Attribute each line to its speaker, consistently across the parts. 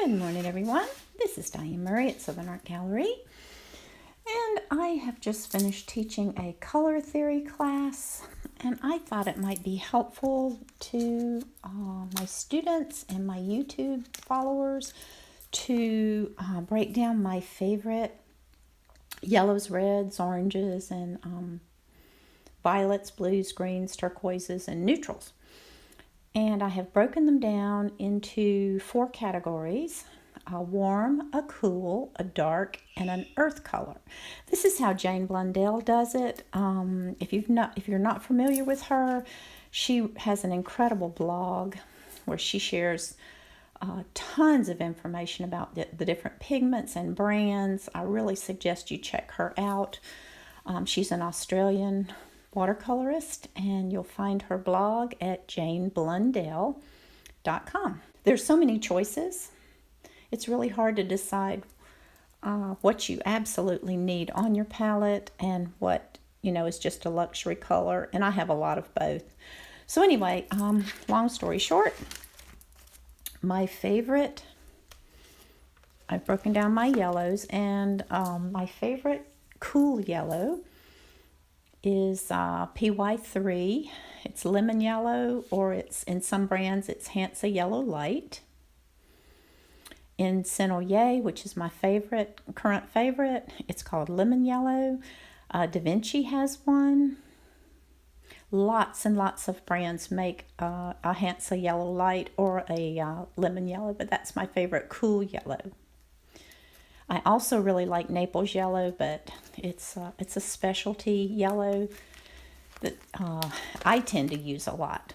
Speaker 1: Good morning, everyone. This is Diane Murray at Southern Art Gallery, and I have just finished teaching a color theory class, and I thought it might be helpful to my students and my YouTube followers to break down my favorite yellows, reds, oranges, and violets, blues, greens, turquoises, and neutrals. And I have broken them down into 4 categories: a warm, a cool, a dark, and an earth color. This is how Jane Blundell does it. If you're not familiar with her, she has an incredible blog where she shares tons of information about the different pigments and brands. I really suggest you check her out. She's an Australian watercolorist, and you'll find her blog at janeblundell.com. There's so many choices. It's really hard to decide what you absolutely need on your palette and what is just a luxury color, and I have a lot of both. So anyway, long story short, my favorite, I've broken down my yellows, and my favorite cool yellow is PY3. It's lemon yellow, or it's in some brands it's Hansa Yellow Light. In Sennelier, which is my current favorite, it's called lemon yellow. Da Vinci has one. Lots and lots of brands make a Hansa Yellow Light or a lemon yellow, but that's my favorite cool yellow. I also really like Naples yellow, but it's a specialty yellow that I tend to use a lot.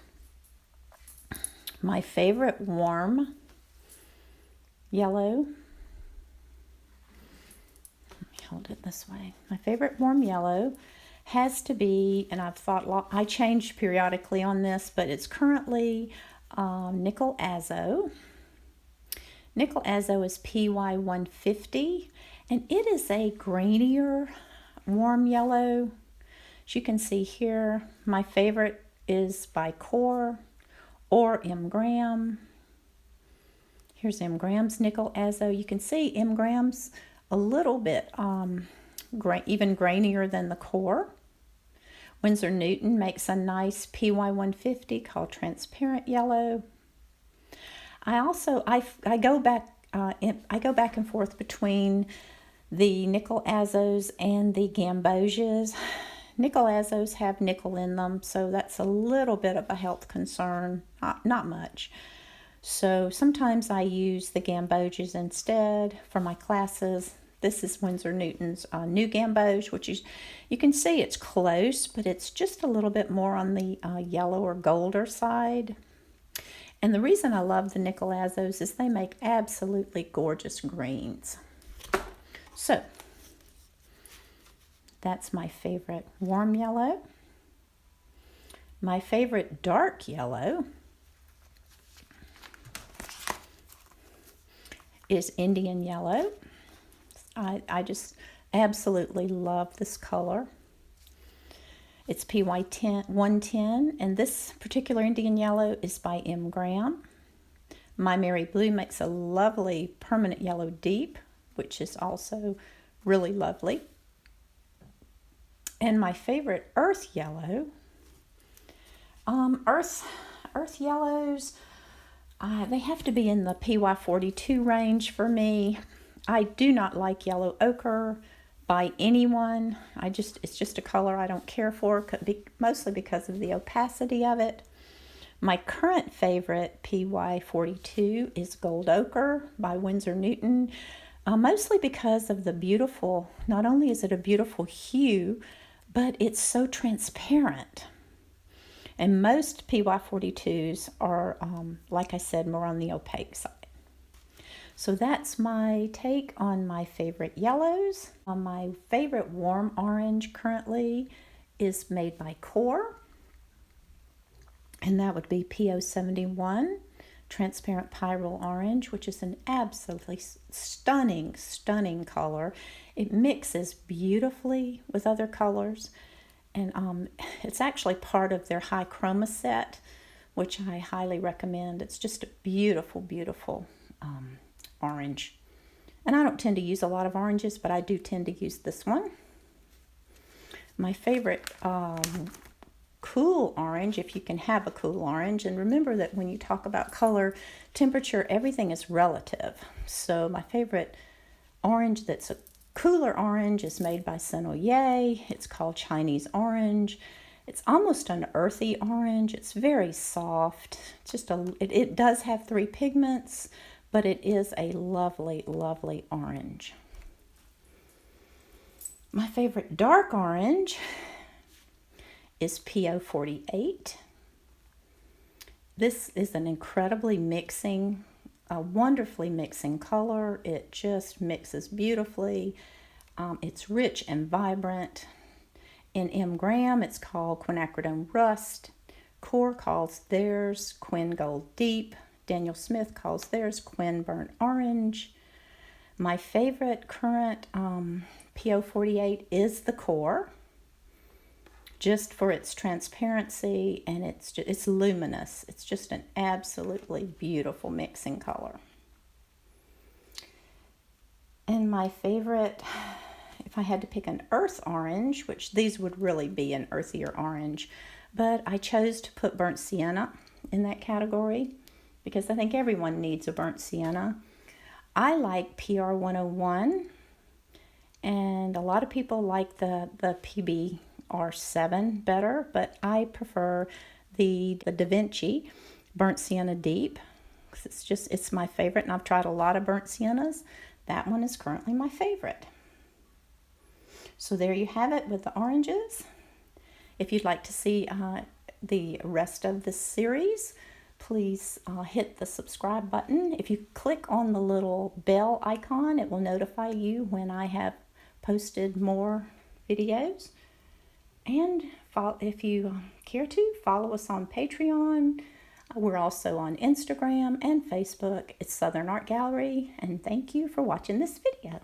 Speaker 1: My favorite warm yellow, let me hold it this way. My favorite warm yellow has to be, and I change periodically on this, but it's currently Nickel Azo. Nickel Azo is PY150, and it is a grainier warm yellow. As you can see here, my favorite is by Qor or M. Graham. Here's M. Graham's Nickel Azo. You can see M. Graham's a little bit even grainier than the Qor. Winsor Newton makes a nice PY150 called Transparent Yellow. I go back and forth between the Nickel Azos and the Gambosias. Nickel Azos have nickel in them, so that's a little bit of a health concern, not much. So sometimes I use the Gambosias instead for my classes. This is Winsor Newton's new Gamboge, which is, you can see it's close, but it's just a little bit more on the yellow or golder side. And the reason I love the Nickel Azos is they make absolutely gorgeous greens. So that's my favorite warm yellow. My favorite dark yellow is Indian yellow. I just absolutely love this color. It's PY110, and this particular Indian yellow is by M. Graham. My Mary Blue makes a lovely permanent yellow deep, which is also really lovely. And my favorite earth yellow, earth yellows, they have to be in the PY42 range for me. I do not like yellow ochre by anyone. It's just a color I don't care for, mostly because of the opacity of it. My current favorite PY42 is Gold Ochre by Winsor Newton, mostly because of the beautiful, not only is it a beautiful hue, but it's so transparent. And most PY42s are, like I said, more on the opaque side. So that's my take on my favorite yellows. My favorite warm orange currently is made by Qor, and that would be PO71, Transparent Pyrrole Orange, which is an absolutely stunning, stunning color. It mixes beautifully with other colors, and it's actually part of their high chroma set, which I highly recommend. It's just a beautiful, beautiful orange. And I don't tend to use a lot of oranges, but I do tend to use this one. My favorite cool orange, if you can have a cool orange. And remember that when you talk about color, temperature, everything is relative. So my favorite orange that's a cooler orange is made by Sennelier. It's called Chinese orange. It's almost an earthy orange. It's very soft. It does have 3 pigments, but it is a lovely, lovely orange. My favorite dark orange is PO48. This is an incredibly wonderfully mixing color. It just mixes beautifully. It's rich and vibrant. In M. Graham, it's called quinacridone rust. Qor calls theirs Quin Gold Deep. Daniel Smith calls theirs Quin Burnt Orange. My favorite current PO48 is the Qor, just for its transparency, and it's luminous. It's just an absolutely beautiful mixing color. And my favorite, if I had to pick an earth orange, which these would really be an earthier orange, but I chose to put burnt sienna in that category because I think everyone needs a burnt sienna. I like PR101, and a lot of people like the PBR7 better, but I prefer the Da Vinci Burnt Sienna Deep. It's my favorite, and I've tried a lot of burnt siennas. That one is currently my favorite. So there you have it with the oranges. If you'd like to see the rest of this series, please hit the subscribe button. If you click on the little bell icon, it will notify you when I have posted more videos. And if you care to, follow us on Patreon. We're also on Instagram and Facebook. It's Southern Art Gallery. And thank you for watching this video.